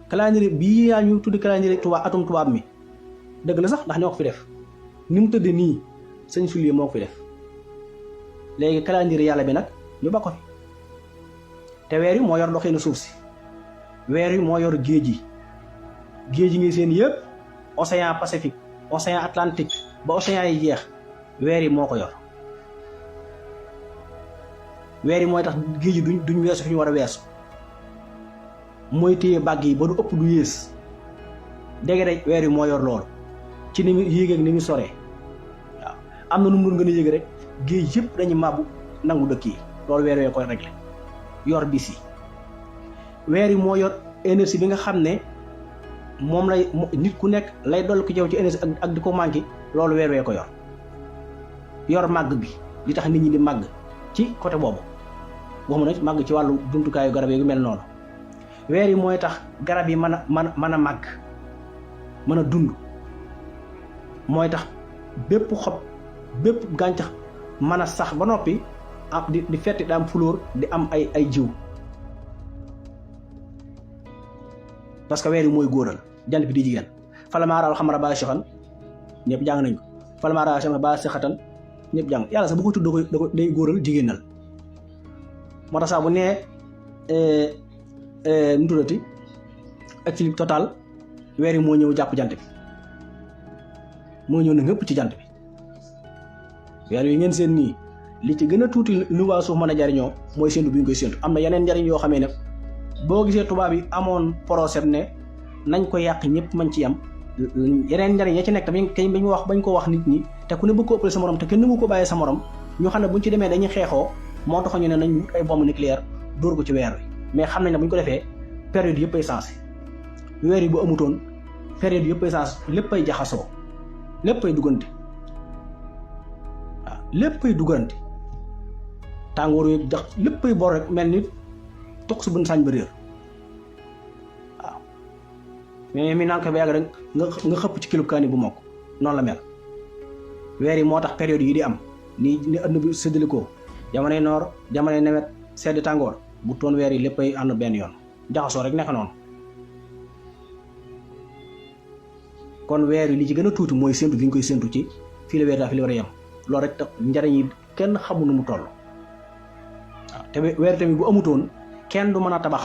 calendrier bii yaa ñu tuddi calendrier atum tubaab mi dëgg la sax ndax ñoo ko fi def ni mu tëdd nii sëñ Soulier moo ko fi def léegi calendrier yàlla bi nag ñu ba ko fi te weer yi moo yor doxinu suuf si weer yi moo yor géej yi ngi seen yëpp océan Pacifique océan Atlantique ba océan yi jeex weer yi moo ko yor weer yi mooy tax géej yi duñ weesu fi ñu war a weesu mooy téye bàgg yi ba du ëpp du yées dégg rek weer yi moo yor loolu ci ni mu yéeg ak ni mu soree waaw am na nu mu gën a yéeg rek géej yëpp dañuy màbbu nangu dëkk yi loolu weer yee koy réglé yor bis yi weer yi moo yor énergie bi nga xam ne moom lay nit ku nekk lay dolli ko jaww ci énergie ak di ko manqué loolu weer wee ko yor màgg bi li tax nit ñi di màgg ci côté boobu waxuma nag màgg ci wàllu jumtukaayu garab yi mel noonu weer yi mooy tax garab yi mën a màgg mën a dund mooy tax bépp xob bépp gàncax mën a sax ba noppi am di fetti di am fleur di am ay jiw parce que weer yi mooy góoral jant bi di jigéen falamaaraal xamara ba soxan ñëpp jàng nañ ko falamaaraal xamara ba soxatan ñëpp jàng yàlla sax bu ko tudd da ko day góoral jigéenal moo tax sax bu nee nu tuddati équilibre total weer yi moo ñëw jàpp jant bi moo ñëw na ngëpp ci jant bi weer yi ngeen seen nii li ci gën a tuuti lu waa suuf mën a jariñoo mooy séntu bi ñu koy séntu am na yeneen njariñ yoo xamee ne boo gisee tubaab yi amoon procès ne nañ ko yàq ñëpp mañ ci yam yeneen njariñ ya ci nekk tamit kañ bañ ko wax nit ñi te ku ne bëgg ko ëppale sa morom te kenn mu ko bàyyee sa morom ñu xam ne buñ ci demee dañuy xeexoo moo tax ñu ne nañ wut ay bombe nucléaire dóor ko ci weer wi mais xam nañ ne bu ñu ko defee période yëpp ay sensé weer yi bu amutoon période yëpp ay sensé lépp ay jaxasoo lépp ay duggante waaw lépp ay duggante tàngoor yi jax lépp ay bor rek mel ni toq su bën sañ ba réer waaw mais mi naan ko ba yàgg rek nga xëpp ci kilo kaani bu mokk noonu la mel weer yi moo tax période yi di am ni àdduna bi séddalikoo jamonoy noor jamonoy nawet sedd tàngoor bu toon weer yi lépp ay ànd benn yoon jaxasoo rek nekk noonu kon weer yi li ci gën a tuuti mooy séntu gi ñu koy séntu ci fii la weer daa fi la war a yem loolu rek tax njariñ yi kenn xamu nu mu toll waaw te weer tamit bu amutoon kenn du mën a tabax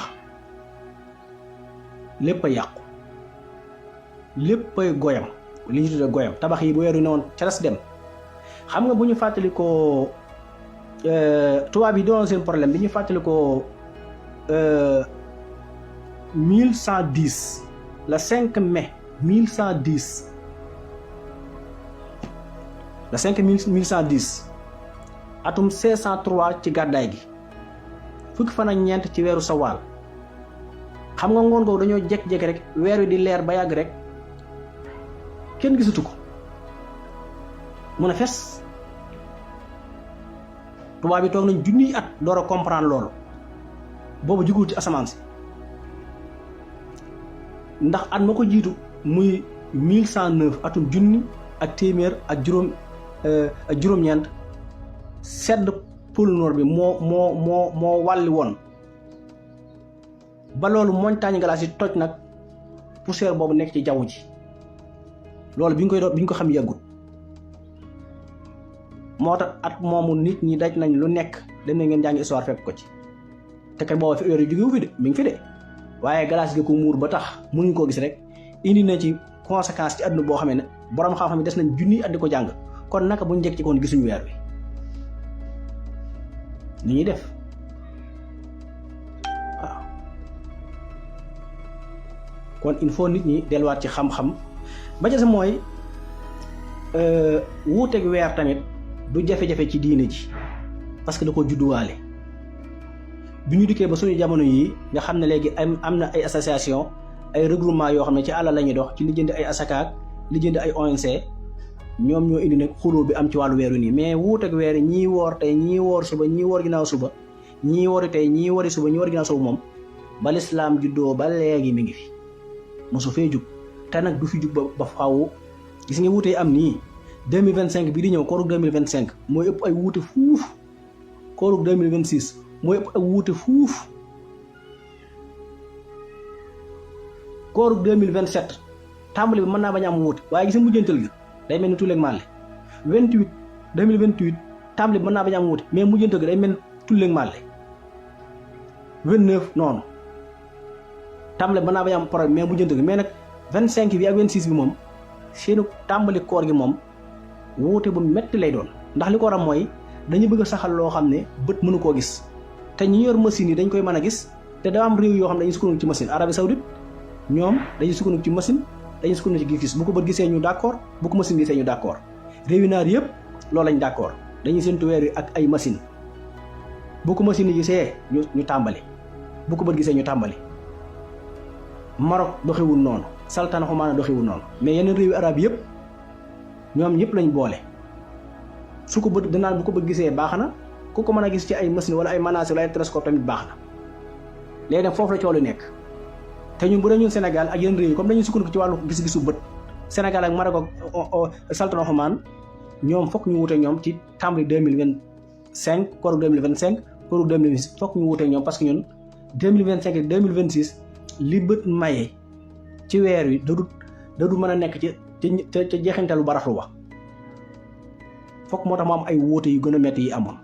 lépp ay yàqu lépp ay goyam li ñu tuddee goyam tabax yi bu weer yu ne woon ca des dem xam nga bu ñu fàttali ko tubaab yi doon seen problème bi ñu fàttali ko 1110 le 5 mai 1110 le 5 1110 atum 1603 ci gàddaay gi fukki fan ak ñeent ci weeru sawaal xam nga ngoon googu dañoo jékki-jékki rek weer wi di leer ba yàgg rek kenn gisatu ko mun a fes tubaab bi toog nañ junniy at door a comprendre loolu boobu jugul ci asamaan si ndax at ma ko jiitu muy 1109 atum junni ak téeméer ak juróom-ñeent sedd pôle nord bi moo wàlli woon ba loolu montagne glace yi toj nag poussière boobu nekk ci jaww ji loolu bi ñu ko xam yàggut moo tax at moomu nit ñi daj nañ lu nekk dem na ngeen jàngi histoire fekk ko ci te kat booba fi heure yi jógewu fi de mi ngi fi de waaye glace gi ko muur ba tax mënuñ koo gis rek indi na ci conséquence ci àdduna boo xamee ne borom xam-xam yi des nañ junniy at di ko jàng kon naka buñ njëkk ci koon gisuñu weer bi ni ñuy def waaw kon il faut nit ñi delluwaat ci xam-xam ba ca sa mooy wuuteeg weer tamit du jafe-jafe ci diine ji parce que da ko judduwaale bi ñu dikkee ba suñu jamono yi nga xam ne léegi am na ay association ay regroupement yoo xam ne ci àll la ñuy dox ci lijjanti ay asakaak lijjanti ay ONC ñoom ñoo indi nag xuloo bi am ci wàllu weeru nii mais wuuteeg weer ñii woor tey ñii woor suba ñii woor ginnaaw suba ñii woori tey ñii woori suba ñii woor ginnaaw suba moom ba lislaam juddoo ba léegi mi ngi fi mosu fee jug te nag du fi jug ba faaw gis nga wuutee am nii 2025 bii di ñëw koorug 2025 mooy ëpp ay wuute fuuf koorug 2026 mooy ëpp ay wuute fuuf kooru 2027 tàmbali bi mën naa bañ a am wuute waaye gis nga mujjantal gi day mel ni tulleeg màlle 2028 tàmbali bi mën naa bañ a am wuute mais mujjantal gi day mel ni tulleeg màlle 29 noonu tàmbali mën naa bañ a am problème mais mujjantal gi mais nag 25 bi ak 26 bi moom seenu tàmbali koor gi moom wuute bu metti lay doon ndax li ko waral mooy dañu bëgg a saxal loo xam ne bët mënu koo gis te ñi yor machine yi dañ koy mën a gis te daa am réew yoo xam ne dañuy sukkandiku ci machine Arabie Saoudite ñoom dañuy sukkandiku ci machine dañuy sukkandiku ci gis bu ko bët gisee ñu d'accord bu ko machine gisee ñu d'accord réew yi naar yëpp loolu lañ d'accord dañuy séntu weer wi ak ay machine bu ko machine yi gisee ñu tàmbali bu ko bët gisee ñu tàmbali Maroc doxewul noonu Sultan Oman doxewul noonu mais yeneen réewi arab yëpp ñoom ñëpp lañ boole su ko bët danaan bu ko bët gisee baax na ku ko mën a gis ci ay machine wala ay manacé wala ay télescope tamit baax na léegi nag foofu la coow lu nekk te ñun bu dee ñun Sénégal ak yeneen réew yi comme dañuy sukkandiku ci wàllu gis-gisu bët Sénégal ak Maroc ak Sultan Oman ñoom fokk ñu wute ñoom ci tàmbali 2025 kooru 2025 kooru 2026 fokk ñu wute ñoom parce que ñun 2025 ak 2026 li bët maye ci weer wi dadu mën a nekk ca jeexintalu baraxlu ba fokk moo tax mu am ay wuute yu gën a metti yi amoon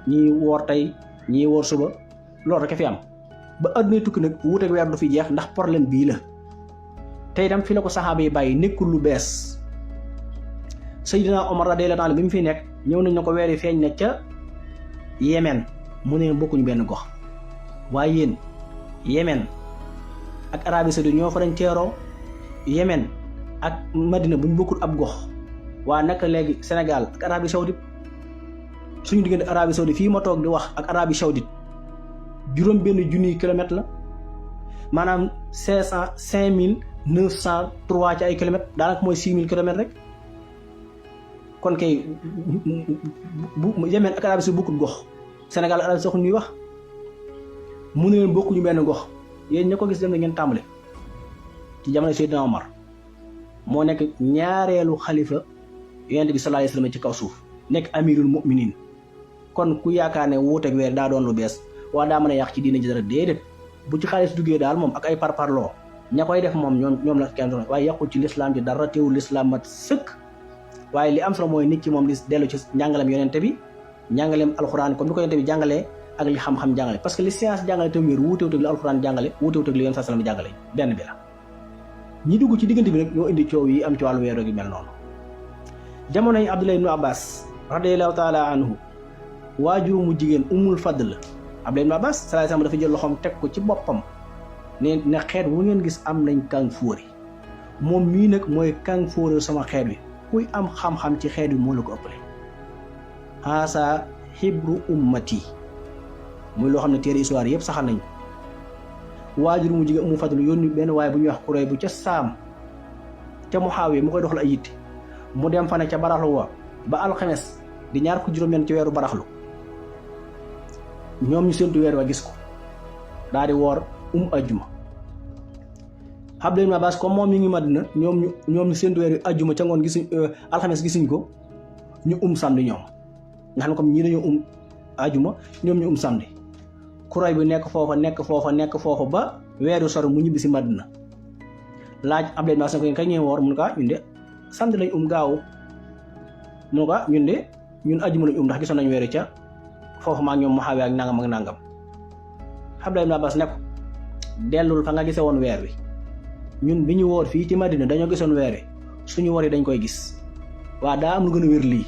ñii woor tey ñii woor suba loolu rek a fi am ba àdduna tukki nag wuuteeg weer du fi jeex ndax problème bii la te itam fi la ko saxaaba yi bàyyi nekkul lu bees Seydina Omar radiyallahu anhu bi mu fi nekk ñëw nañ ne ko weer yi feeñ na ca Yemen mu ne bokkuñu benn gox waaye yéen Yemen ak Arabie Saoudite ñoo fa dañ teeroo Yemen ak Madina buñ bokkul ab gox waa naka léegi Sénégal ak Arabie Saoudite suñu diggante Arabie Saoudite fii ma toog di wax ak Arabie Saoudite juróom benn junniy kilomètre la maanaam 5903 ci ay kilomètres daanaka mooy 6000 kilomètres rek kon kay bu Yemen ak Arabie Saoudite bokkul gox Sénégal Arabie Saoudite ñuy wax mu ne leen bokkuñu benn gox yéen ña ko gis dem na ngeen tàmbale ci jamono Seydina Omar moo nekk ñaareelu xalifa yonent bi sallallahu alayhi wasallam ci kaw suuf nekk amirul mu'minin kon ku yaakaar ne wuuteeg weer daa doon lu bees waa daa mën a yàq ci diina ji dara déedéet bu ci xaalis duggee daal moom ak ay parparloo ña koy def moom ñoom la kenn doon waaye yàqul ci lislaam ji dara teewul lislaam mat sëkk waaye li am solo mooy nit ki moom di dellu ci njàngaleem yonent bi njàngaleem alxuraan comme ni ko yonent bi jàngalee ak li xam-xam jàngale parce que li science jàngale te wér wuutewut ak li alxuraan jàngale wuutewut ak li yonent sallam jàngale benn bi la ñi dugg ci diggante bi nag ñoo indi coow yi am ci wàllu weer gi mel noonu jamono yi Abdullah ibn Abbas radiyallahu taala anhu waajuru mu jigéen Ummul Fadl Abdullah ibn Abbas sallallahu alayhi wasallam dafa jël loxoom teg ko ci boppam ne xeet wu ngeen gis am nañ kàng fóori moom mii nag mooy kàng fóori sama xeet wi kuy am xam-xam ci xeet wi moo la ko ëppale haasa xibru ummati muy loo xam ne téere histoire yëpp saxal nañ waajur mu jigéen Ummul Fadl yónni benn waaye bu ñuy wax Kuray bu ca Saam ca Muhaawiya mu koy doxal ay yitte mu dem fa ne ca baraxlu wa ba alxames di ñaar ko juróom-ñeent ci weeru baraxlu ñoom ñu séntu weer wa gis ko daal di woor ajjuma Abdullah ibn Abbas comme moom mi ngi Madina ñoom ñu séntu weer wi ajjuma ca ngoon gisuñ alxames gisuñ ko ñu samedi ñoom nga xam ne comme ñii dañoo ajjuma ñoom ñu samedi Kuray bi nekk foofa ba weeru sori mu ñibbi si Madina laaj Abdullah ibn Abbas ne ko kañ ngeen woor mun ko ñun de samedi lañ gaaw mun ko ñun de ñun ajjuma lañ ndax gisoon nañ weeru ca foofu maa ñoom Muhaawiya ak nangam ak nangam Abdullah ibn Abbas ne ko dellul fa nga gisee woon weer wi ñun bi ñu woor fii ci Madina dañoo gisoon weer wi suñu woor yi dañ koy gis waa daa am lu gën a wér lii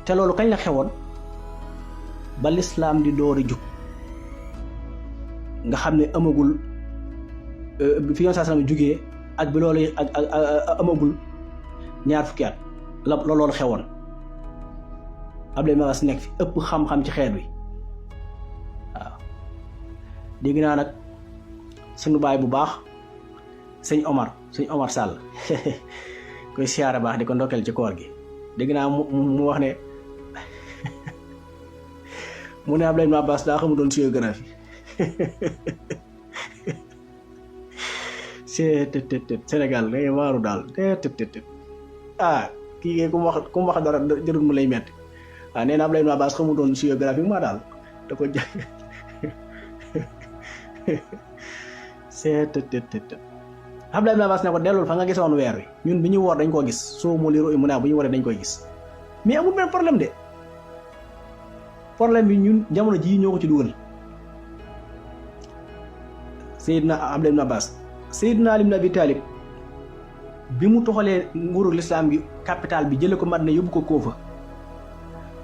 te loolu kañ la xewoon ba lislaam di door a jug nga xam ne amagul fi yoon saa sallam jugee ak bi loolu ak amagul ñaar fukki at la loolu xewoon Abdullah ibn Abbas nekk fi ëpp xam-xam ci xeet wi waaw dégg naa nag suñu baay bu baax sëñ Omar Sall koy siyaara baax di ko ndokkeel ci koor gi dégg naa mu wax ne mu ne Abdullah ibn Abbas daa xamu doon géographie Sénégal day waaru daal kii ku mu wax dara jërul mu lay metti waaw nee na Abdullah ibn Abbas xamu doon géographie ma daal da ko seet Abdoulaye ibn Abbas ne ko dellul fa nga gisoon weer wi ñun bi ñu woor dañ koo gis soo mu liru mu ne bu ñu waree dañ koy gis mais amul benn problème de problème bi ñun jamono jii ñoo ko ci dugal Seydina Abdoulaye ibn Abbas Seydina Ali ibn Abi Talib bi mu toxalee nguuru lislaam gi capital bi jële ko Madina yóbbu ko Koofa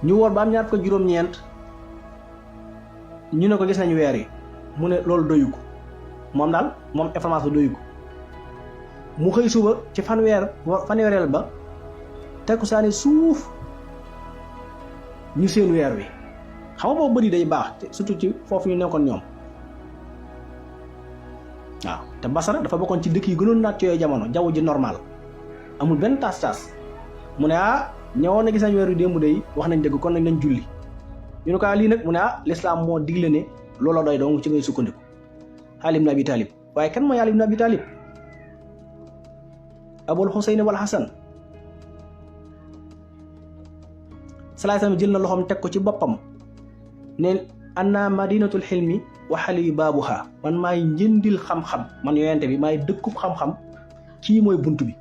ñu woor ba am ñaar ko juróom-ñeent ñu ne ko gis nañu weer yi mu ne loolu doyu ko moom daal moom information doyu ko mu xëy suba ci fanweereel ba takkusaani suuf ñu seen weer wi xam nga boobu bëri day baax surtout ci foofu ñu nekkoon ñoom waaw te Basra dafa bokkoon ci dëkk yi gënoon naat ci yooyu jamono jaww ji normal amul benn taas mu ne ñëwoon na gis nañ weer wi démb day wax nañ dëgg kon nañ julli ñu ne ko lii nag mu ne lislaam moo digle ne loola doy dong ci ngay sukkandiku Ali ibn Abi Talib waaye kan mooy Ali ibn Abi Talib Abul Husayn wal Hasan salaay salaam jël na loxoom teg ko ci boppam ne anna madinatul xilmi wa xali baabuha man maay njëndil xam-xam man yonente bi maay dëkkub xam-xam kii mooy bunt bi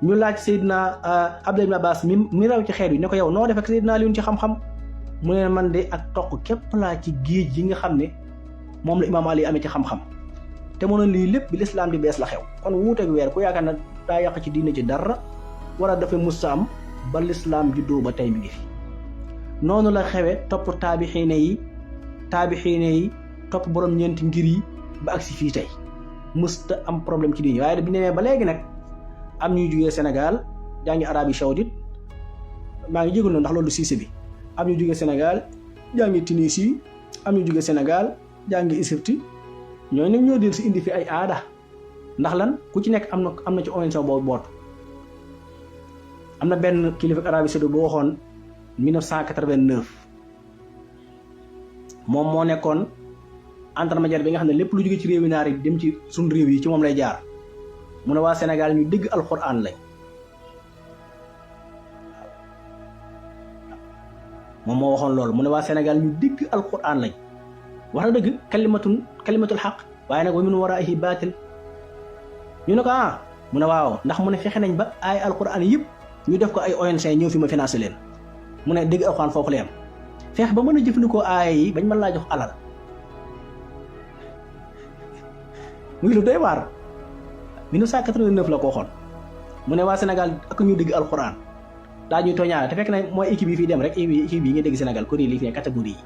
ñu laaj Seydina Abdullah ibn Abbas mi raw ci xeet yi ne ko yow noo def ak Seydina Aliyun ci xam-xam mu ne man de ak toq képp laa ci géej yi nga xam ne moom la imaam Ali amee ci xam-xam te mu ne lii lépp bi lislaam di bees la xew kon wuuteeg weer ku yaakaar na daa yàq ci diine ci dara wala dafa musta am ba lislaam juddoo ba tey mi ngi fi noonu la xewe topp taabixiine yi topp borom ñeenti ngir yi ba agsi fii tey musta am problème ci diine waaye bi demee ba léegi nag am ñuy jugee Sénégal jàngi Arabie Saoudite maa ngi jégal noonu ndax loolu siise bi am ñu jugee Sénégal jàngi Tunisie am ñu jugee Sénégal jàngi Égypte ñooñu nag ñoo del si indi fi ay aada ndax lan ku ci nekk am na ci ONG boobu boot am na benn kilifa Arabie Saoudite boo waxoon 1989 moom moo nekkoon intermédiaire bi nga xam ne lépp lu jóge ci réewi naar yi dem ci suñ réew yi ci moom lay jaar mu ne waa Sénégal ñu dégg alxuraan lañ moom moo waxoon loolu mu ne waa Sénégal ñu dégg alxuraan lañ wax na dëgg kalimatul xaq waaye nag wa min waraa'ihi baatil ñu ne ko mu ne waaw ndax mu ne fexe nañ ba ay alxuraan yëpp ñu def ko ay ONG ñëw fi ma financé leen mu ne dégg alxuraan foofu la yam feex ba mën a jëfandikoo aaya yi bañ mën laa jox alal muy lu doy waar 1989 la ko waxoon mu ne waa Sénégal ak ñu dégg alxuraan daa ñuy tooñaale te fekk na mooy équipe yi fii dem rek équipe yi nga dégg Sénégal kuréel yi fi ne catégorie yi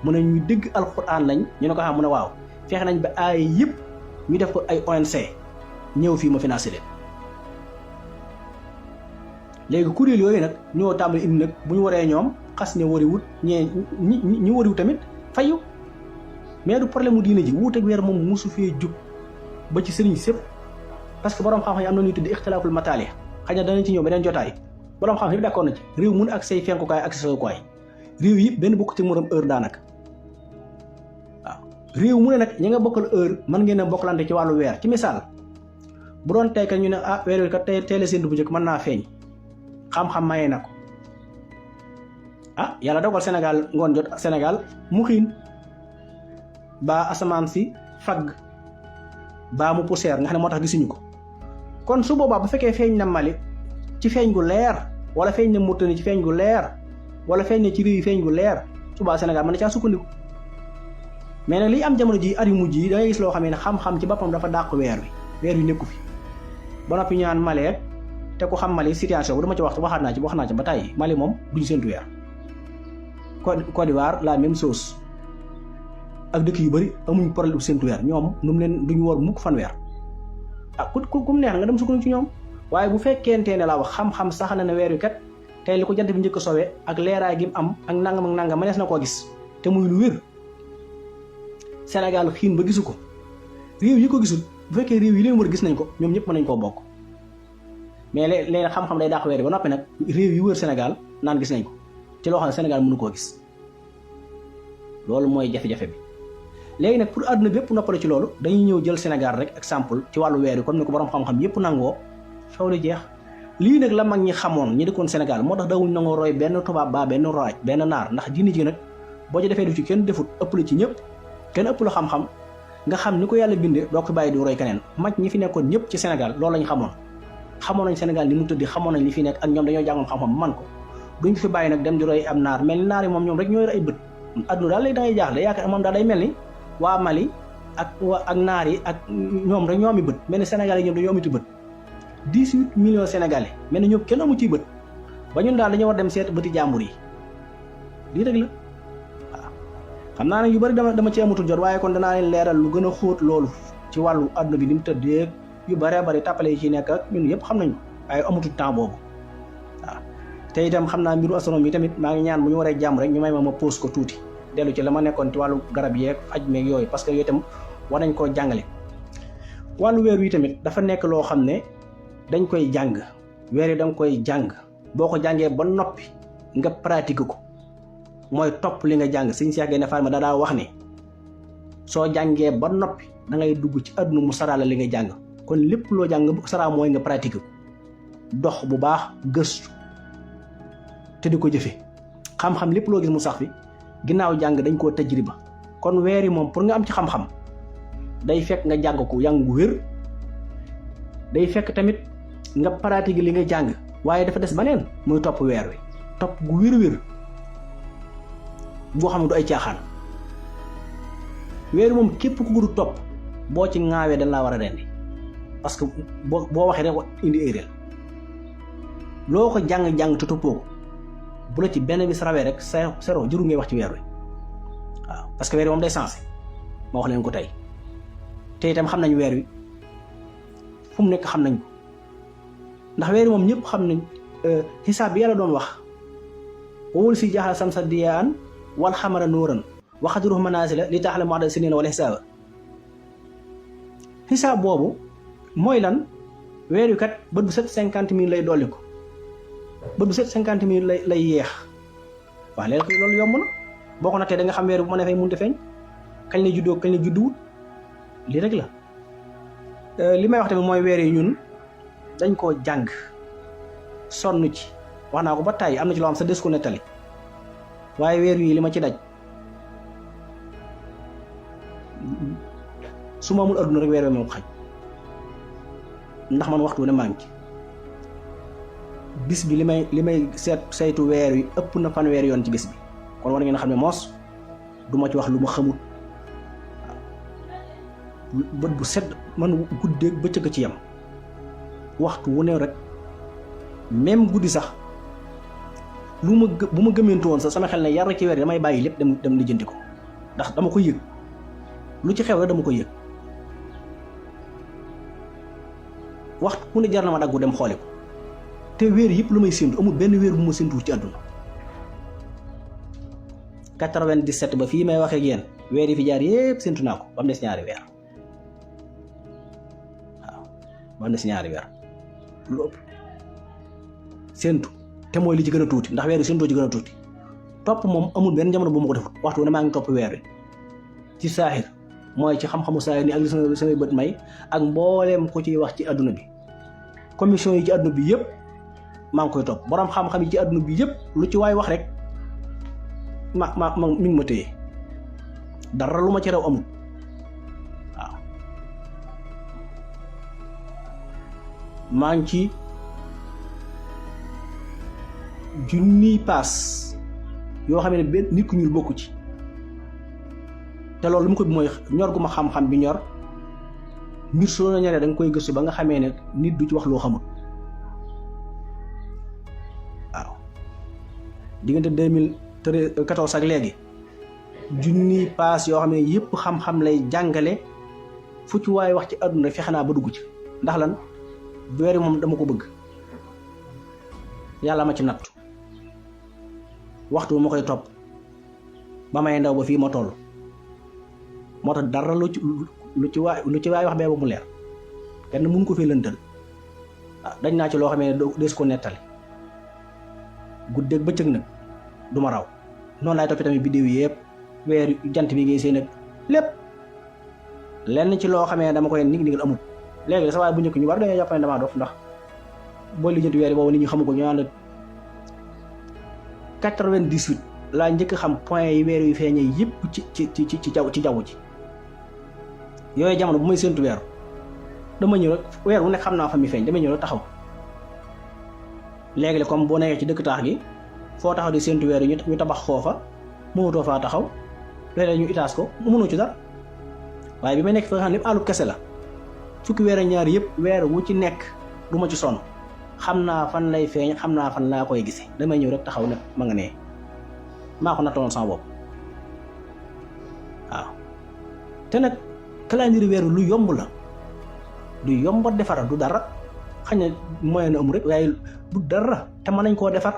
mu ne ñu dégg alxuraan lañ ñu ne ko mu ne waaw feex nañ ba aaya yëpp ñu def ko ay ONG ñëw fii ma financé leen léegi kuréel yooyu nag ñoo tàmbali indi nag bu ñu waree ñoom xas ne wariwut ñi wariwut tamit fayu mais du problème mu diine ji wuuteeg weer moom musu fee jub ba ci sëriñ sëpp parce que borom xam-xam yi am na ñuy tudd ixtilaaful mataali xëy na danañ ci ñëw beneen jotaay borom xam-xam yëpp d'accord na ci réew mun ak say fenkukaay ak sa sowukaay réew yëpp benn bokk ci morom heure daanaka waaw réew mu ne nag ñi nga bokkal heure mën ngeen a bokkalante ci wàllu weer ci misaal bu doon tey kat ñu ne weer wi kat tey la séntu bu njëkk mën naa feeñ xam-xam maye na ko yàlla dogal Sénégal ngoon jot Sénégal mu xiin baa asamaan si fagg baa mu poussière nga xam ne moo tax gisuñu ko kon su boobaa bu fekkee feeñ na Mali ci feeñ gu leer wala feeñ na Mauritanie ci feeñ gu leer wala feeñ na ci réew yi feeñ gu leer subaa Sénégal mën na caa sukkandiku mais nag liy am jamono ji at yu mujj yi da ngay gis loo xam ne xam-xam ci boppam dafa dàq weer wi nekku fi ba noppi ñu naan Mali te ku xam Mali situation bu dama ci wax naa ci ba tàyyi Mali moom duñ séntu weer Côte d'Ivoire la même chose ak dëkk yu bëri amuñ problème séntu weer ñoom nu mu leen duñu woor mukk fan weer ku mu neex nga dem sukkandiku ci ñoom waaye bu fekkente ne la wax xam-xam sax na ne weer wi kat tey li ko jant bi njëkk a sowe ak leeraay gi mu am ak nangam mënees na koo gis te muy lu wér Sénégal xiin ba gisu ko réew yi ko gisul bu fekkee réew yi leen wër gis nañ ko ñoom ñëpp mën nañ koo bokk mais léegi xam-xam day dàq weer wi ba noppi nag réew yi wër Sénégal naan gis nañ ko ci loo xam ne Sénégal mënu koo gis loolu mooy jafe-jafe bi léegi nag pour àdduna bépp noppale ci loolu dañuy ñëw jël Sénégal rek exemple ci wàllu weer wi comme ni ko borom xam-xam yépp nangoo soow di jeex lii nag la mag ñi xamoon ñi dëkkoon Sénégal moo tax dawuñ nangoo roy benn tubaab baa benn roaj benn naar ndax diine ji nag boo ci defee du ci kenn defut ëpp la ci ñëpp kenn ëpp la xam-xam nga xam ni ko yàlla bindee doo ko bàyyi di roy keneen. mag ñi fi nekkoon ñëpp ci Sénégal loolu lañ xamoon nañ Sénégal ni mu tëddi xamoon nañ li fi nekk ak ñoom dañoo jàngoon xam-xam man ko duñ fi bàyyi nag dem di roy am naar mel ni naar yi moom ñoom rek ñooy ay bët adduna daal léegi da ngay jaaxle yaakaar moom daal day mel ni waa Mali ak naar yi ak ñoom rek ñoo ami bët mel ni Sénégal yi ñoom dañoo amati bët 18 millions sénégalais mel ni ñoom kenn amu ciy bët ba ñun daal dañoo war dem seet bëti jàmbur yi lii rek la waaw xam naa ne yu bari dama ci amatul jot waaye kon danaa leen leeral lu gën a xóot loolu ci wàllu adduna bi ni mu tëddee yu bëree bëri tàppale yi ci nekk ak ñun yëpp xam nañ ko waaye amatul temps boobu waaw te itam xam naa mbiru astronomie yi tamit maa ngi ñaan bu ñu waree jàmm rek ñu may ma pause ko tuuti dellu ci la ma nekkoon ci wàllu garab yeeg faj meeg yooyu parce que yooyu itam war nañ koo jàngale. wàllu weer wi tamit dafa nekk loo xam ne dañ koy jàng weer yi da nga koy jàng boo ko jàngee ba noppi nga pratique ko mooy topp li nga jàng sëñ Cheikh Gaïndé Fatma daa wax ne soo jàngee ba noppi da ngay dugg ci àdduna mu saraala li nga jàng kon lépp loo jàng saraa mooy nga pratique ko dox bu baax gëstu te di ko jëfe xam-xam lépp loo gis mu sax fi ginnaaw jàng dañ koo tajriba kon weer yi moom pour nga am ci xam-xam day fekk nga jàng ko jàng gu wér day fekk tamit nga pratique li nga jàng waaye dafa des baneen muy topp weer wi topp gu wér-wér boo xam ne du ay caaxaan weer wi moom képp ku du topp boo ci ŋaawee dañ laa war a rendi parce que boo waxee rek indi erreur loo ko jàng-jàng te toppoo ko bu la ci benn bis rawee rek sero jëru ngay wax ci weer wi waaw parce que weer wi moom day sensé ma wax leen ko tey te itam xam nañ weer wi fu mu nekk xam nañ ko ndax weer wi moom ñëpp xam nañ xisaab bi yàlla doon wax wowul si jaaxal samsa diyaan wal xamara nóoran waxadiruhu manasila li taxale mu adda sinina wala xisaaba xisaab boobu mooy lan weer wi kat bët bu set 50 000 lay dolli ko bët bu set 50 000 lay yeex waaw léegi loolu yomb na boo ko nattee da nga xam weer bu ma ne fay mënut a feeñ kañ la juddoo kañ la judduwut lii rek la li may wax tamit mooy weer yi ñun dañ koo jàng sonn ci wax naa ko ba tàyyi am na ci loo xam sa des ko nettali waaye weer yi li ma ci daj su ma amul adduna rek weer wi moo ko xaj ndax man waxtu ne maa ngi ci bis bi li may seet saytu weer wi ëpp na fanweeri yoon ci bis bi kon war ngeen xam ne moos du ma ci wax lu ma xamut bët bu sedd man guddeeg bëccëg ci yam waxtu wu ne rek même guddi sax bu ma gëmmentu woon sax sama xel ne yar ci weer yi damay bàyyi lépp dem lijjanti ko ndax dama ko yëg lu ci xew rek dama ko yëg waxtu ku ne jar na ma daggu dem xooli ko te weer yëpp lu may séntu amul benn weer bu ma séntu ci àdduna 97 ba fii may waxee ak yéen weer yi fi jaar yëpp séntu naa ko ba mu des ñaari weer waaw ba mu des ñaari weer lu ëpp séntu te mooy li ci gën a tuuti ndax weer yi séntoo ci gën a tuuti topp moom amul benn jamono bu ma ko defut waxtu ne maa ngi topp weer wi ci saaxir mooy ci xam-xamu saaxir ni ak li samay bët may ak mbooleem ko ciy wax ci àdduna bi commission yi ci àdduna bi yëpp maa ngi koy topp borom xam-xam yi ci àdduna bi yëpp lu ci waay wax rek ma mi ngi ma téye dara lu ma ci raw amul waaw maa ngi ci junniy paas yoo xam ne benn nit ku ñuul bokku ci te loolu lu mu ko mooy ñor gu ma xam-xam bi ñor mbir soo na ñoree da nga koy gëstu ba nga xamee ne nit du ci wax loo xamul waaw diggante 2014 ak léegi junniy paas yoo xam ne yëpp xam-xam lay jàngale fu ci waaye wax ci àdduna fexe naa ba dugg ci ndax lan weer moom dama ko bëgg yàlla ma ci nattu waxtu ma koy topp ba may ndaw ba fii ma toll moo tax dara lu ci waay wax bee ba mu leer kenn mënu ko fee lëntal waaw dañ naa ci loo xam ne des ko nettali guddeeg bëccëg nag du ma raw noonu laay toppi tamit bidéew yi yëpp weer jant bi ngay seen ak lépp lenn ci loo xamee dama koy nig amul léegi sa waaye bu njëkk ñu war dañoo jàpp ne damaa dof ndax boo lijjanti weer yi boobu nit ñi xamu ko ñu naan la 98 laa njëkk xam point yi weer yu feeñee yëpp ci jaww ji yooyu jamono bu may séntu weer dama ñëw rek weer wu nekk xam naa fa mi feeñ dama ñëw rek taxaw léegi la comme boo nekkee ci dëkk taax gi foo taxaw di séntu weer yi ñu tabax foofa mënutoo faa taxaw léeg-léeg ñu itaas ko mënoo ci dara waaye bi may nekk fa nga xam ne lépp àllu kese la fukki weer ak ñaar yëpp weer wu ci nekk du ma ci sonn xam naa fan lay feeñ xam naa fan laa koy gisee damay ñëw rek taxaw ne ma nga nee maa ko nattoon sama bopp waaw te nag calendrier weer lu yomb la du yomb defar du dara xañ na moyen na amul rek waaye du dara te mën nañ koo defar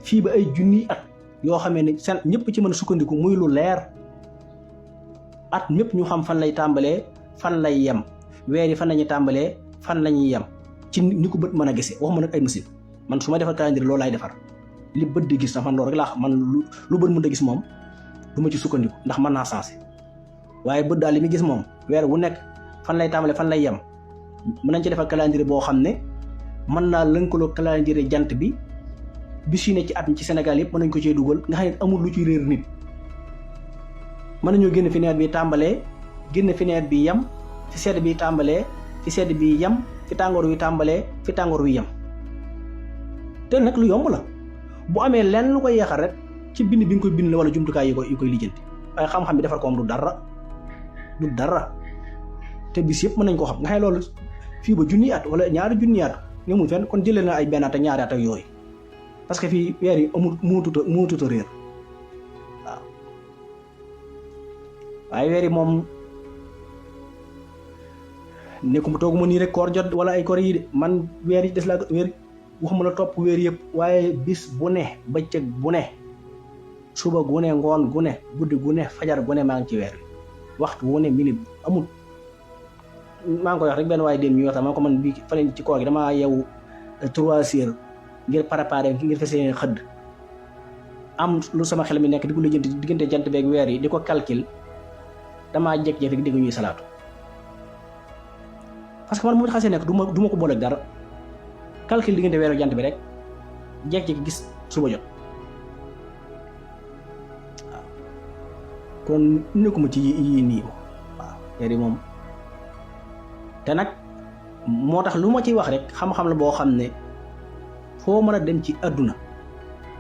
fii ba ay junni at yoo xamee ne seen ñëpp ci mën a sukkandiku muy lu leer at ñëpp ñu xam fan lay tàmbalee fan lay yem weer yi fan lañuy tàmbalee fan lañuy yem ci ni ko bët mën a gisee waxuma nag ay machine man su ma defar calendrier loolu laay defar li bët di gis ndax man loolu rek laa xam man lu bët mën a gis moom du ma ci sukkandiku ndax mën naa sensé waaye bët daal li muy gis moom weer wu nekk fan lay tàmbalee fan lay yem mën nañ ci defar calendrier boo xam ne mën naa lënkaloo calendrier jant bi bis yi ne ci at mi ci Sénégal yëpp mën nañ ko cee dugal nga xam ne amul lu ci réer nit mën nañoo génn fi nawet bi tàmbalee génn fi nawet bi yem fi sedd bi tàmbalee fi sedd bi yem fi tàngoor wi tàmbalee fi tàngoor wi yem te nag lu yomb la bu amee lenn lu koy yeexal rek ci bind bi nga koy bind la wala jumtukaay yi koy lijjanti waaye xam-xam bi defar ko moom du dara te bis yëpp mën nañ koo xam nga xam ne loolu fii ba junni at wala ñaari junni at ñëmul fenn kon jëlee na ay benn at ak ñaari at ak yooyu parce que fii weer yi amul muututa réer waaw waaye weer yi moom nekkuma tooguma nii rek koor jot wala ay koor yi de man weer yi des laa weer waxuma la topp weer yëpp waaye bis bu ne bëccëg bu ne suba gu ne ngoon gu ne guddi gu ne fajar gu ne maa ngi ci weer wi waxtu wu ne minute amul maa ngi koy wax rek benn waaye dem ñu waxtaan man ko man bii fan ci koor gi damaa yeewu 3 heures ngir préparer ngir fas yéene xëdd am lu sama xel mi nekk di ko lijjanti diggante jant beeg weer yi di ko calcul damaa jékki-jékki rek dégg ñuy salaatu parce que man mu xasee nekk du ma ko boole ak dara calcul diggante weer jant bi rek jékki-jékki gis suba jot waaw kon nekkuma ci yii nii waaw weer yi moom te nag moo tax lu ma ciy wax rek xam-xam la boo xam ne foo mën a dem ci àdduna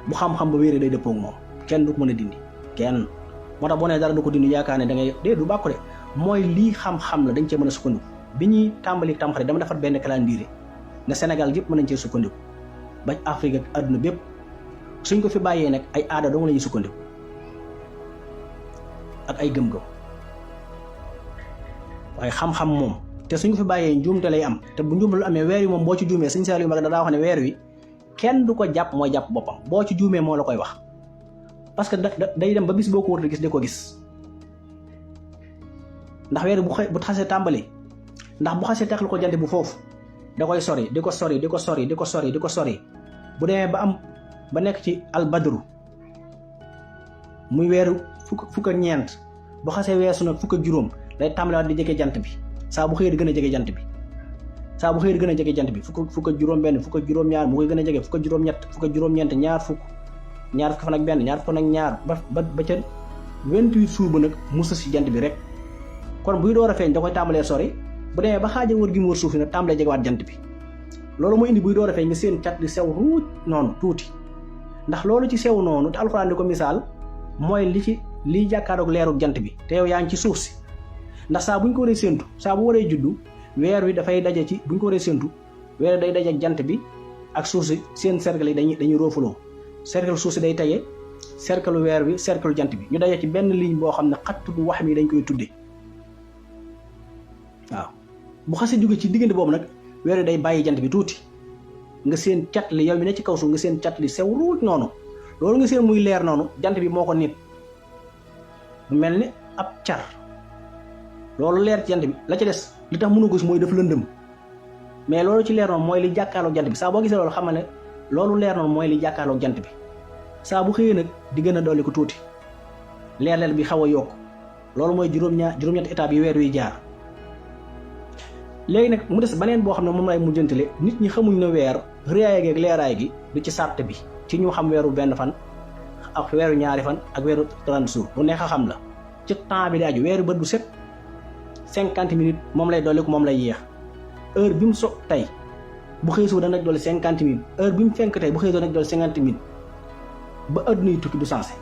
bu xam-xam ba wéeree day dëppoog moom kenn du ko mën a dindi kenn moo tax boo nee dara du ko dindi yaakaar ne da ngay dee du bàkku de mooy lii xam-xam la dañ cee mën a sukkandiku bi ñuy tàmbali tamxarit dama defar benn calendrier ne Sénégal yëpp mën nañ cee sukkandiku ba Afrique ak àdduna bépp suñ ko fi bàyyee nag ay aada dong la ñuy sukkandiku ak ay gëm-gëm waaye xam-xam moom te suñ ko fi bàyyee njuumte lay am te bu njuumte lu amee weer yi moom boo ci juumee Sëñ Saliou Mbacké daa wax ne weer wi kenn du ko jàpp mooy jàpp boppam boo ci juumee moo la koy wax parce que day dem ba bis boo ko war a gis di ko gis ndax weer bu xasee tàmbali ndax bu xasee teqal ko jant bu foofu da koy sori di ko sori di ko sori di ko sori di ko sori bu demee ba nekk ci albadru muy weeru fukk ak ñeent bu xasee weesu nag fukk ak juróom day tàmbaliwaat di jege jant bi saa bu xëyee di gën a jege jant bi saa bu xëyee di gën a jege jant bi fukk ak juróom benn fukk ak juróom ñaar mu koy gën a jege fukk ak juróom ñett fukk ak juróom ñeent ñaar fukk fan ak benn ñaar fukk fan ak ñaar ba ca 28 jours ba nag mu sës ci jant bi rek kon buy door a feeñ da koy tàmbalee sori bu demee ba xaajal wër gi mu wër suuf si nag tàmbalee jegewaat jant bi loolu mooy indi buy door a feeñ nga seen cat li sew ruuj noonu tuuti ndax loolu ci sew noonu te alxuraan di ko misaal mooy liy jàkkaaroog leerug jant bi te yow yaa ngi ci suuf si ndax saa buñ ko waree séentu saa bu waree juddu weer wi dafay daje ci buñ ko waree séentu weer day daje ak jant bi ak suuf si seen cercle yi dañuy roofaloo cercle suuf si day tege cercle weer wi cercle jant bi ñu daje ci benn ligne boo xam ne xattu bu wax mi dañ koy tuddee waaw bu xasee jóge ci diggante boobu nag weer wi day bàyyi jant bi tuuti nga seen cat li yow mi ne ci kaw suuf nga seen cat li sew ruuj noonu loolu nga seen muy leer noonu jant bi moo ko nit mu mel ni ab car loolu leer ci jant bi la ca des li tax mënu ko gis mooy def lëndëm mais loolu ci leer noonu mooy li jàkkaarloog jant bi saa boo gisee loolu xamal ne loolu leer noonu mooy li jàkkaarloog jant bi saa bu xëyee nag di gën a dolli ko tuuti leer bi xaw a yokk loolu mooy juróom-ñetti étapes yi weer wi jaar léegi nag mu des beneen boo xam ne moom lay mujjantale nit ñi xamuñ ne weer rëyaay gi ak leeraay gi du ci sàrt bi ci ñu xam weeru benn fan ak weeru ñaari fan ak weeru 30 jours bu neex a xam la ci temps bi di aju weeru bët bu set 50 minutes moom lay dolli ko moom lay yéex heure bi mu so tey bu xëy suba dana dolli 50 minutes heure bi mu fenk tey bu xëy dana dolli 50 minutes ba adduna yi tukki du sensé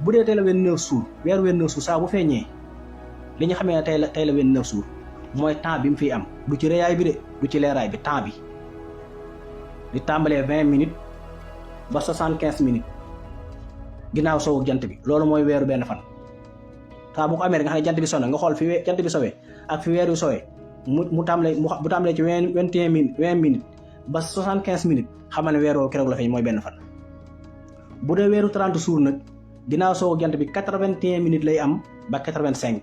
bu dee tey la 29 jours weer 29 jours saa bu feeñee li ñu xamee ne tey la 29 jours mooy temps bi mu fiy am du ci rëyaay bi de du ci leeraay bi temps bi di tàmbalee 20 minutes ba 75 minutes ginnaaw sowu jant bi loolu mooy weeru benn fan saa bu ko amee rek nga xam ne jant bi sonn nga xool fi jant bi sowee ak fi weer wi sowee mu tàmbalee bu tàmbalee ci 21 minutes 20 minutes ba 75 minutes xamal ne weer woowu keroog la feeñ mooy benn fan bu dee weeru 30 jours nag ginnaaw sowu jant bi 81 minutes lay am ba 85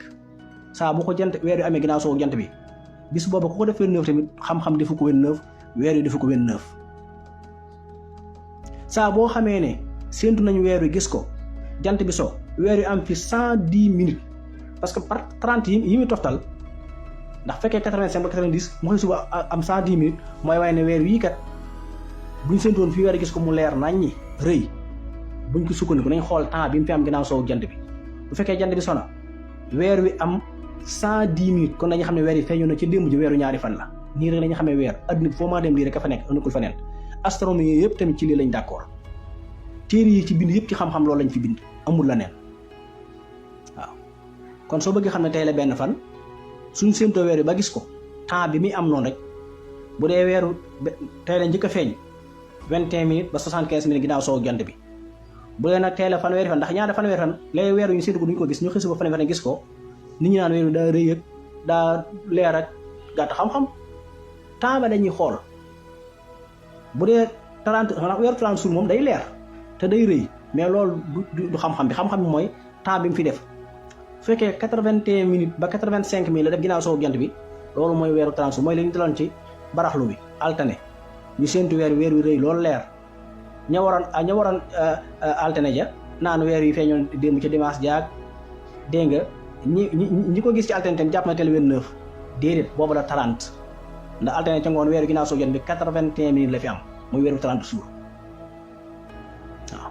saa bu ko weer wi amee ginnaaw sowu jant bi bis boobu ku ko def 29 tamit xam-xam defu ko 29 weer wi defu ko 29 saa boo xamee ne séentu nañu weer wi gis ko jant bi so weer wi am fi 110 minutes parce que par 30 yi muy toftal ndax fekkee 85 ba 90 mu xëy suba am 110 minutes mooy waaye ne weer wii kat buñ séentu woon fii weer gis ko mu leer naññi rëy buñ ko sukkandiku nañ xool temps bi mu fi am ginnaaw soowu jant bi bu fekkee jant bi sona weer wi am 110 minutes kon dañu xam ne weer yi feeñoon na ci démb ji weeru ñaari fan la nii rek la ñu xamee weer adduna bi foo maa dem lii rek a fa nekk ëndukul fa neen astronomie yi yëpp tamit ci lii lañ d'accord téere yi ci bind yëpp ci xam-xam loolu lañ fi bind amul la neen waaw kon soo bëggee xam ne tey la benn fan suñ séentoo weer wi ba gis ko temps bi muy am noonu rek bu dee weeru tey la njëkk a feeñ 21 minutes ba 75 minutes ginnaaw soowu jant bi bu dee nag tey la fanweeri fan ndax ñaata fanweeri fan lay weer yu ñu séentu ko duñ ko gis ñu xëy suba fanweeri fan gis ko nit ñi naan weer wi daa rëy ak daa leer ak gàtt xam-xam temps ba dañuy xool bu dee 30 xanaa weeru 30 jours moom day leer te day rëy mais loolu du xam-xam bi xam-xam bi mooy temps bi mu fi def su fekkee 81 minutes ba 85 minutes la def ginnaaw soowu jant bi loolu mooy weeru 30 jours mooy li ñu daloon ci baraxlu bi altine ñu séentu weer wi rëy loolu leer ña waroon altine ja naan weer yi feeñoon démb ci dimanche jaag dégg nga ñi ko gis ci altine tam jàpp na tel 29 déedéet boobu la 30 ndax altine ca ngoon weer wi ginnaaw soowu jant bi 81 minutes la fi am muy weeru 30 jours waaw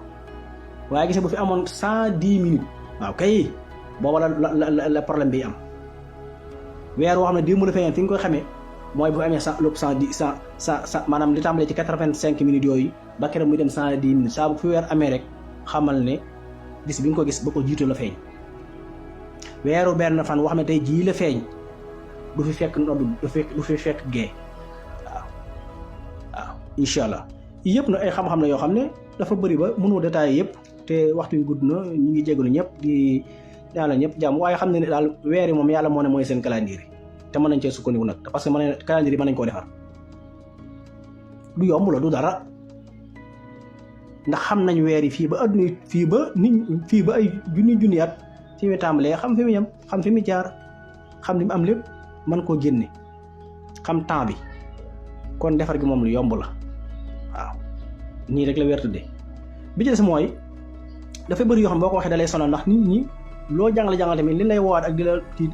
waaye gis nga bu fi amoon 110 minutes waaw kay booba la problème bi am weer woo xam ne démb la feeñoon fi nga koy xamee mooy bu amee lépp 110 maanaam li tàmbalee ci 85 minutes yooyu ba keroog muy dem 110 minutes saa bu fi weer amee rek xamal ne bis bi nga ko gis ba ko jiitu la feeñ weeru benn fan woo xam ne tey jii la feeñ du fi fekk nodd du fi fekk gee waaw incha allah yëpp na ay xam-xam la yoo xam ne dafa bëri ba mënoo détaillé yëpp te waxtu yu gudd na ñu ngi jégalu ñëpp di yàlla ñëpp jàmm waaye xam ne ne daal weer yi moom yàlla moo ne mooy seen calendrier te mën nañ cee sukkandiku nag parce que mën nañ calendrier mën nañ koo defar du yomb la du dara ndax xam nañ weer yi fii ba adduna fii ba ay junni at fi mu tàmbalee xam fi mu yem xam fi mu jaar xam li mu am lépp mën koo génne xam temps bi kon defar gi moom lu yomb la waaw nii rek la weer tëddee bi ci des mooy dafay bëri yoo xam boo ko waxee da lay sonal ndax nit ñi loo jàngale tamit li lay woowaat ak di la ci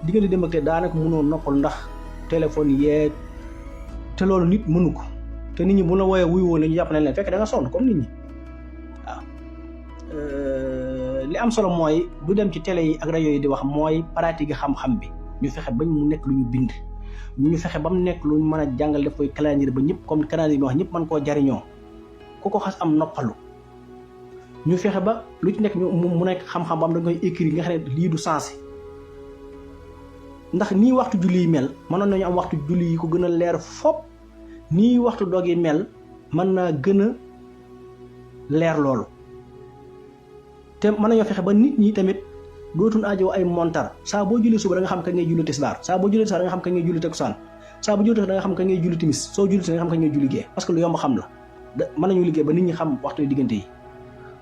diggante dem ak te daanaka mënoo noppal ndax téléphone yeeg te loolu nit mënu ko te nit ñi bu la wooyee wuyu woon ñu jàpp nañ leen fekk da nga sonn comme nit ñi waaw li am solo mooy du dem ci télé yi ak rajo yi di wax mooy pratique xam-xam bi ñu fexe bañ mu nekk lu ñu bind ñu fexe ba mu nekk lu ñu mën a jàngal daf koy calendrier ba ñëpp comme calendrier bi wax ñëpp mën koo jariñoo ku ko xas am noppalu ñu fexe ba lu ci nekk mu nekk xam-xam ba am da koy écrit nga xam ne lii du sensé ndax nii waxtu julli yi mel mënoon nañu am waxtu julli yi ko gën a leer fop nii waxtu dog yi mel mën naa gën a leer loolu te mën nañoo fexe ba nit ñi tamit dootul aajo ay montar saa boo julli suba da nga xam kañ ngay julli tisbaar saa boo julli tisbaar da nga xam kañ ngay julli takkusaan saa boo julli takkusaan da nga xam kañ ngay julli timis soo julli da nga xam kañ ngay julli gee parce que lu yomb xam la mën nañu liggéey ba nit ñi xam waxtu diggante yi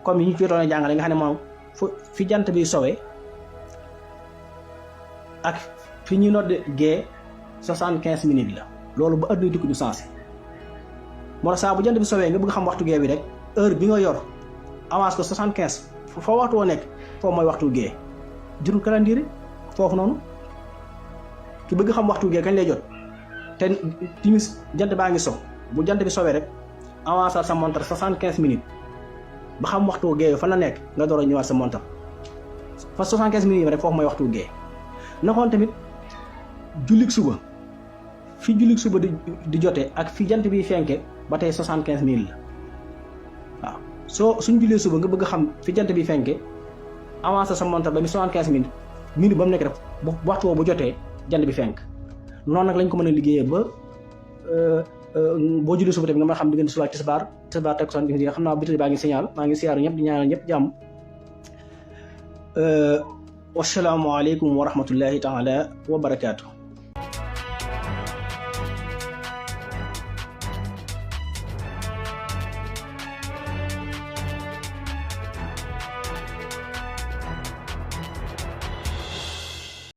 comme yi ñu ci doon a jàngale nga xam ne moom fi jant bi sowee ak fi ñuy nodd gee 75 minutes la loolu ba adduna dikk du sensé moo tax saa bu jant bi sowee nga bëgg xam waxtu gee bi rek heure bi nga yor avance ko 75 foo waxtu woo nekk foofu mooy waxtu gee jërul calendrier foofu noonu ki bëgg xam waxtu gee kañ lay jot te timis jant baa ngi so bu jant bi sowee rek avance sa montre 75 minutes ba xam waxtu gee fan la nekk nga door a ñëwaat sa montre fa 75 minutes yi rek foofu mooy waxtu gee na xool tamit jullik suba fi jullik suba di jotee ak fi jant bi fenke ba tey 75 minutes la waaw suñ jullee suba nga bëgg xam fi jant bi fenke avancé sa montre ba mi 75 minutes ba mu nekk rek waxtu woo bu jotee jant bi fenk noonu nag lañ ko mën a liggéeyee ba boo jullee suba tamit nga mën a xam diggante suba ak tisbaar takkusaan timis xam naa bitali baa ngi signal maa ngi siyaaru ñëpp di ñaanal ñëpp jàmm wasalaamu aleykum wa rahmatullahi taala wa barakaatu